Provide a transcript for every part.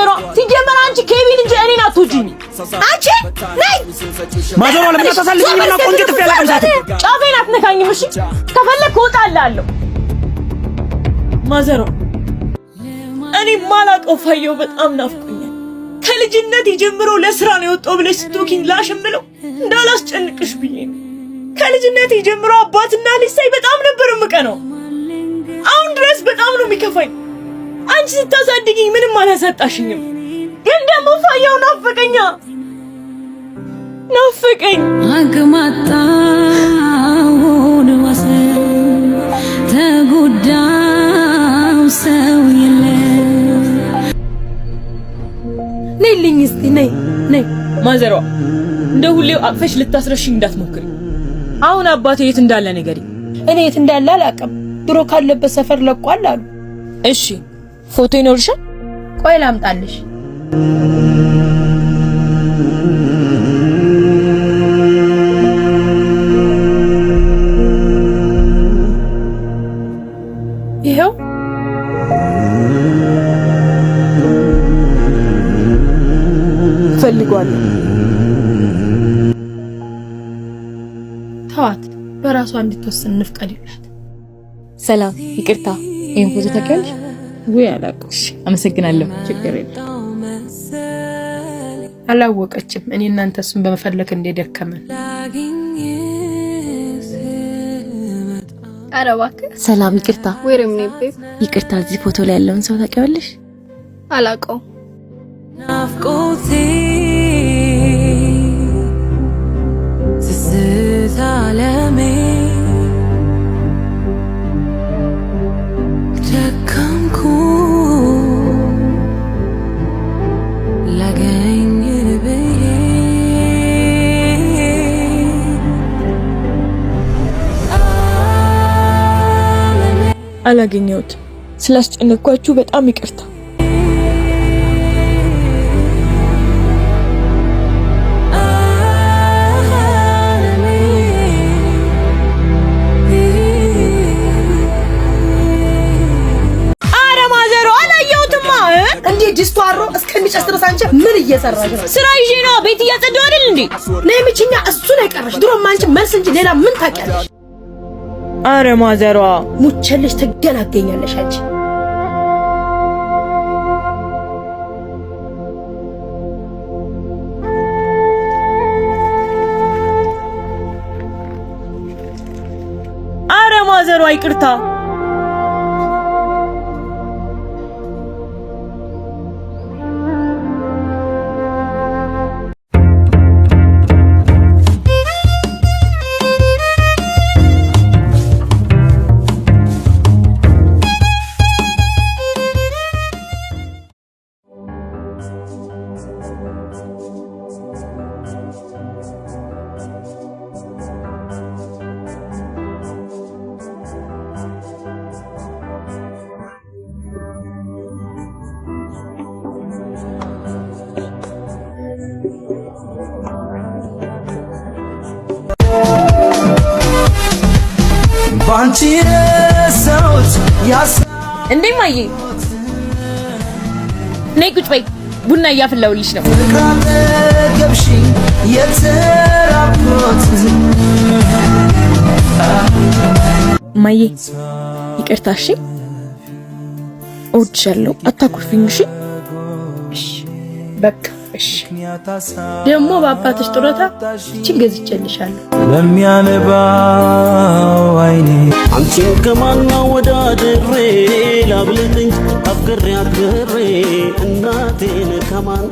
ማዘሯ ሲጀመር አንቺ ኬቪን እንጂ እኔን አትወጂኝ። አንቺ ነይ ማዘሯ ለምን ታሳልፊኝ? ምን ቆንጆ ጥፍ ያለ ቀምሳት ጫፌን አትነካኝም። እሺ ከፈለክ እወጣልሃለሁ። ማዘሯ እኔ ማላቀው ፋየው በጣም ናፍቆኛል። ከልጅነት ጀምሮ ለስራ ነው የወጣው ብለሽ ስቶኪንግ ላሽምለው እንዳላስጨንቅሽ ብዬ ነው። ከልጅነት ጀምሮ አባትና ልጅ ሳይ በጣም ነበር የምቀነው። አሁን ድረስ በጣም ነው የሚከፋኝ። አንቺ ስታሳድጊኝ ምንም አላሳጣሽኝም፣ ግን ደግሞ ፋየው ናፈቀኝ አግማጣውን ወሰን ተጎዳው ሰው የለ ነይልኝ እስቲ ነይ ማዘሯ እንደ ሁሌው አቅፈሽ ልታስረሽኝ እንዳትሞክሪ። አሁን አባቴ የት እንዳለ ንገሪ። እኔ የት እንዳለ አላውቅም። ድሮ ካለበት ሰፈር ለቋል አሉ። እሺ ፎቶ ይኖርሻል? ቆይ ላምጣልሽ። ይሄው ፈልጓለሁ። ተዋት፣ በራሷ እንድትወስን እንፍቀድላት። ሰላም፣ ይቅርታ ይሄን ፎቶ ታውቂያለሽ ወይ? አላውቅሽ። አመሰግናለሁ። ችግር የለም። አላወቀችም። እኔ እናንተ እሱን በመፈለክ እንደደከመን። ኧረ እባክህ። ሰላም፣ ይቅርታ። ወይም ነበር ይቅርታ። እዚህ ፎቶ ላይ ያለውን ሰው ታውቂዋለሽ? አላውቀው። ናፍቆቴ ስስታለሜ ደከምኩ ላገኝ ብዬ አላገኘሁት። ስላስጨነቅኳችሁ በጣም ይቅርታ። ዲስቱ አሮ እስከሚጨስ ድረስ አንቺ ምን እየሰራሽ ነው? ስራ ይዤ ነው። ቤት እያጸዳሁ አይደል እንዴ? ነይ ምችኛ። እሱ ነው የቀረሽ። ድሮም አንቺ መልስ እንጂ ሌላ ምን ታውቂያለሽ? አረ ማዘሯ ሙቸልሽ ትገላገኛለሽ አንቺ። አረ ማዘሯ ይቅርታ። ባንቺ ሰውት እንዴ ማዬ ነይ ቁጭ በይ። ቡና እያፈላሁልሽ ነው። ገብሽኝ የተራቆት ማዬ ይቅርታ። እሺ እወድሻለሁ። አታኩርፊኝ። እሺ በቃ እሺ። ደግሞ በአባትሽ ጡረታ እቺን ገዝቼልሻለሁ። ለሚያነባው አይኔ አንቺን ከማና ወዳድሬ ላብልጥኝ አፍቅሬ አክብሬ እናቴን ከማን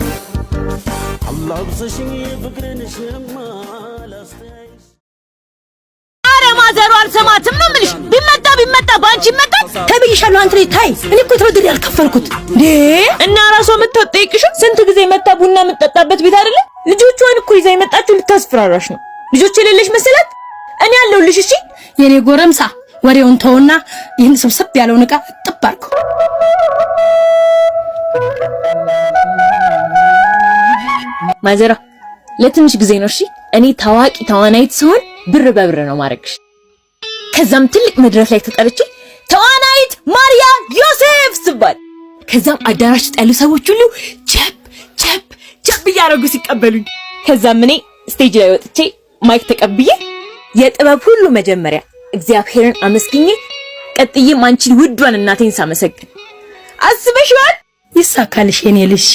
አላብሰሽኝ ፍቅርን ሽማ ላስተያይሽ። አረ ማዘሩ አልሰማትም ነው የምልሽ። ቢመጣ ባንቺ ይመጣል ተብይሻለሁ። አንተ ላይ ታይ። እኔ እኮ ተበድሬ ያልከፈልኩት እንዴ! እና ራሷ የምትጠይቅሽ ስንት ጊዜ መጣ ቡና የምትጠጣበት ቤት አይደለ? ልጆቿን እኮ ይዛ የመጣችው ልታስፈራራሽ ነው። ልጆች የሌለሽ መሰላት? እኔ ያለሁልሽ። እሺ የኔ ጎረምሳ ወሬውን ተውና ይህን ስብስብ ያለውን ዕቃ ጥብ አድርገው። ማዘራ ለትንሽ ጊዜ ነው። እሺ እኔ ታዋቂ ተዋናይት ስሆን ብር በብር ነው ማረግሽ። ከዛም ትልቅ መድረክ ላይ ተጠርቼ ተዋናይት ማርያ ዮሴፍ ስባል ከዛም አዳራሽ ውስጥ ያሉ ሰዎች ሁሉ ቸብ ቸብ ቸብ እያደረጉ ሲቀበሉኝ፣ ከዛም እኔ ስቴጅ ላይ ወጥቼ ማይክ ተቀብዬ የጥበብ ሁሉ መጀመሪያ እግዚአብሔርን አመስግኜ ቀጥዬም አንቺን ውዷን እናቴን ሳመሰግን አስበሽዋል? ይሳካልሽ የኔ ልጅ።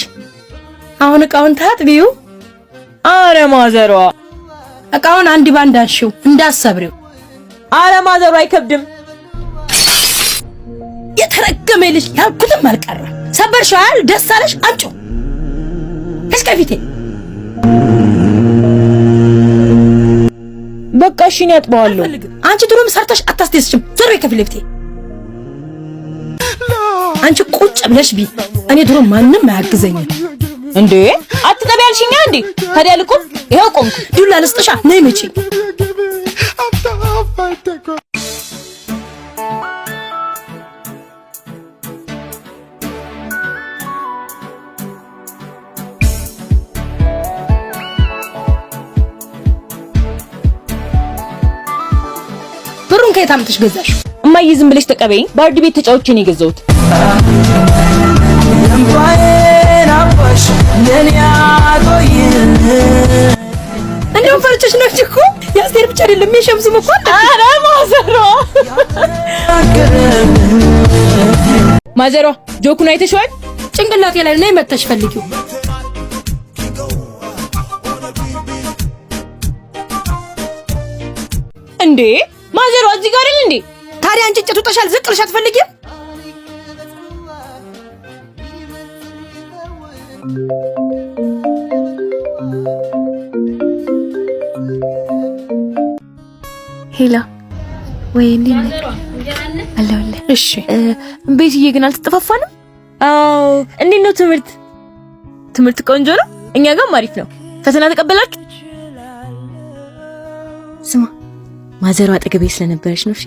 አሁን እቃውን ታጥቢው። አረ ማዘሯ እቃውን አንድ ባንድ አንሺው እንዳሰብሪው። አረ ማዘሯ አይከብድም። የተረገመ ልጅ ያልኩትም አልቀረ። ሰበርሽው አይደል? ደስ አለሽ? አምጪው እስከ ፊቴ። በቃ እሺ እኔ አጥበዋለሁ። አንቺ ድሮም ሰርተሽ አታስደስችም። ዞር በይ ከፊት ለፊቴ። አንቺ ቁጭ ብለሽ ቢ እኔ ድሮ ማንም አያግዘኝም። እንዴ አትጠቢ ያልሽኛ እንዴ? ታዲያ ልቁም። ይሄው ቆምኩ። ዱላ ልስጥሻ? ነይ መጪ። ብሩን ከየት አምጥተሽ ገዛሽ? እማዬ ዝም ብለሽ ተቀበይኝ። ባርድ ቤት ተጫውቼ ነው የገዛሁት። እንደውም ፈርቸሽ ነው እኮ። የአስቴር ብቻ አይደለም የሸምሱም እኮ አለ። አረ ማዘሯ ጆኩን አይተሽዋል? ጭንቅላቴ ላይ ነው መተሽ ፈልጊው። እንዴ ማዘሯ እዚህ ጋር አይደል እንዴ? ታዲያ አንቺ ጭቱ ተሻል ዝቅ ልሽ አትፈልጊም? ሄላ ወይ እንዴት ነህ? አለሁልህ። እሺ ቤትዬ ግን አልተጠፋፋንም? አዎ። እንዴት ነው ትምህርት? ትምህርት ቆንጆ ነው። እኛ ጋርም አሪፍ ነው። ፈተና ተቀበላችሁ? ስማ ማዘሯ አጠገቤ ስለነበረች ነው። እሺ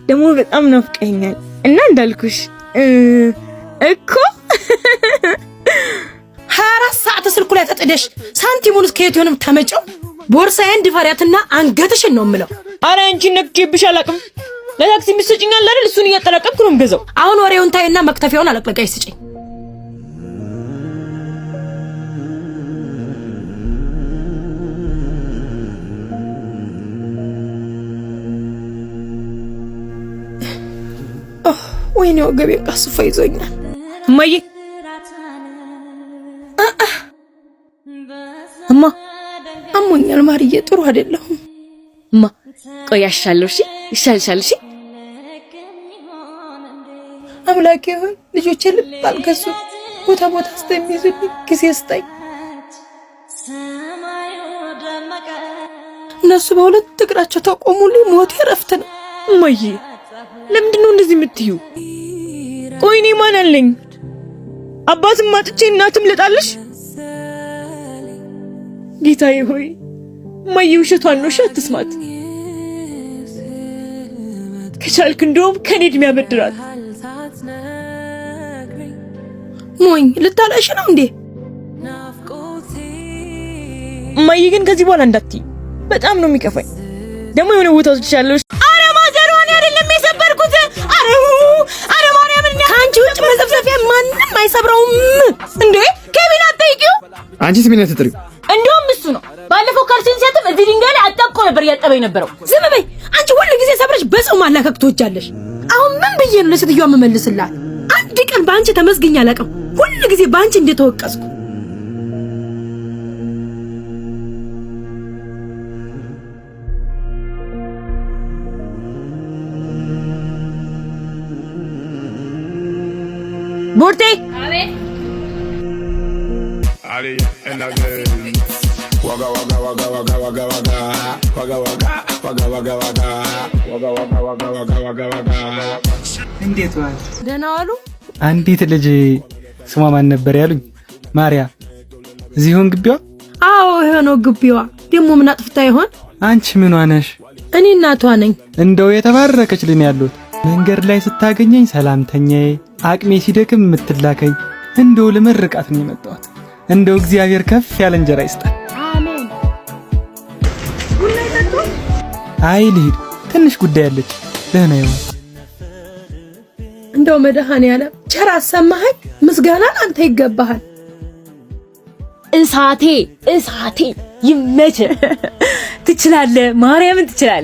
ደግሞ በጣም ናፍቀኛል እና እንዳልኩሽ እኮ 24 ሰዓት ስልኩ ላይ ተጥደሽ ሳንቲሙን ከየት ይሆንም ተመጨው ቦርሳዬን ድፈሪያትና አንገትሽን ነው የምለው። አረ አንቺ ነክቼብሽ አላውቅም። ለታክሲ ምትሰጪኛል አይደል? እሱን እያጠራቀምኩ ነው የምገዛው። አሁን ወሬውን ታይና መክተፊያውን አለቅለቀሽ ስጪኝ። ወይኔ ወገቤ ቃስፋ ይዞኛል። እማዬ እማ አሞኛል ማርዬ፣ ጥሩ አይደለሁም እማ። ቆይ ያሻለሁ። እሺ ይሻልሻል። እሺ አምላኬ ሆይ ልጆቼ ልብ አልገዙ ቦታ ቦታ ስለሚይዙልኝ ጊዜ ስጠኝ። እነሱ በሁለት እግራቸው ተቆሙልኝ። ሞቴ ረፍት ነው። እማዬ ለምንድን ነው እንደዚህ የምትዩ? ቆይ እኔ ማን አለኝ? አባትም አጥቼ እናትም ልጣልሽ? ጌታዬ ሆይ እማዬ ውሸቷን ነው። አትስማት። ከቻልክ እንደውም ከኔ እድሜ ያበድራት። ሞኝ ልታለሽ ነው እንዴ? እማዬ ግን ከዚህ በኋላ እንዳትዪ፣ በጣም ነው የሚከፋኝ። ደግሞ የሆነ ቦታ ወስድሻለሁ። አረ ማዘሯን አይደለም የሰበርኩት። አረ ማርያምን ከአንቺ ውጭ መዘፍዘፊያ ማንም አይሰብረውም። እንዴ ከቢና ጠይቂው። አንቺ ስሚና ተጥሪው። እንደውም እሱ ነው ባለፈው ካልሲን ሲያጥብ እዚህ ድንጋይ ላይ አጣብቆ ነበር ያጠበኝ ነበረው። ዝም በይ አንቺ። ሁሉ ጊዜ ሰብረሽ በሰው ማላከክ ትወጃለሽ። አሁን ምን ብዬ ነው ለሴትዮዋ የምመልስላት? አንድ ቀን በአንቺ ተመስግኛ አላውቅም። ሁሉ ጊዜ በአንቺ እንደተወቀስኩ። ቡርቴ Ali en la game. Waga waga waga waga waga waga waga waga waga waga waga waga waga waga waga waga waga. እንዴት ዋል? ደህና ዋሉ። አንዲት ልጅ ስሟ ማን ነበር ያሉኝ? ማርያ። እዚህ ሆን ግቢዋ? አዎ ይሄ ነው ግቢዋ። ደግሞ ምን አጥፍታ ይሆን? አንቺ ምን ሆነሽ? እኔ እናቷ ነኝ። እንደው የተባረከች ልኝ ያሉት መንገድ ላይ ስታገኘኝ ሰላምተኛዬ፣ አቅሜ ሲደክም የምትላከኝ እንደው ለመርቃት ነው የመጣሁት። እንደው እግዚአብሔር ከፍ ያለ እንጀራ ይስጣል። አሜን። ቡና ይጠጡ። አይ ልሂድ፣ ትንሽ ጉዳይ አለች። ደህና ይሁን። እንደው መድኃኔዓለም ቸር አሰማኸኝ። ምስጋና አንተ ይገባሃል። እሳቴ ይመች። ትችላለህ፣ ማርያምን ትችላለህ።